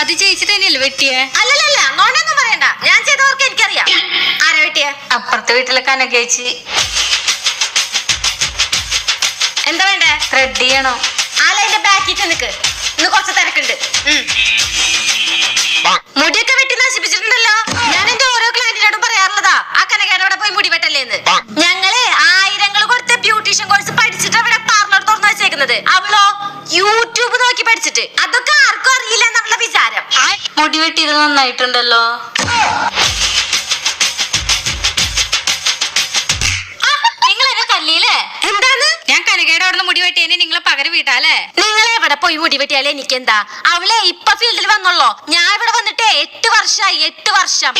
അത് ചേച്ചി തന്നെയല്ലേ വെട്ടിയേ? അല്ലല്ല, നോണൊന്നും പറയണ്ട. ഞാൻ ചെയ്തവർക്ക് എനിക്കറിയാം. ആരാ വെട്ടിയ? അപ്പുറത്തെ വീട്ടിലെ കനകേച്ചി. എന്താ വേണ്ടേ? ത്രെഡ് ചെയ്യണം. ആളതിന്റെ ബാക്കിട്ട് നിക്ക്. ഇന്ന് കുറച്ച് തിരക്കുണ്ട്. മുടിയൊക്കെ വെട്ടി നശിപ്പിച്ചിട്ടുണ്ടല്ലോ. ഞാൻ എന്റെ ഓരോ ക്ലയന്റിനോടും പറയാറുള്ളതാ, ആ കനകയുടെ പോയി മുടി വെട്ടല്ലേന്ന്. ഞങ്ങള് 1000 കൊടുത്ത ബ്യൂട്ടീഷ്യൻ കോഴ്സ് പഠിച്ചിട്ട് അവിടെ പാർലർ തുറന്നു വെച്ചേക്കുന്നത്. അവളോ യൂട്യൂബ് നോക്കി പഠിച്ചിട്ട്. അതൊക്കെ ആർക്കും അറിയില്ല എന്നുള്ള വിചാരം. മുടി വെട്ടിയത് നന്നായിട്ടുണ്ടല്ലോ. നിങ്ങൾ എന്നെ തല്ലിയില്ലേ? എന്താണ്? ഞാൻ കനകയുടെ അവിടെ മുടി വെട്ടിയതിന് നിങ്ങളെ പകരം വീട്ടാലേ? നിങ്ങൾ എവിടെ പോയി മുടി വെട്ടിയാലേ എനിക്കെന്താ? അവളെ ഇപ്പൊ ഫീൽഡിൽ വന്നുള്ളോ. ഞാൻ ഇവിടെ വന്നിട്ട് 8 വർഷമായി. 8 വർഷം.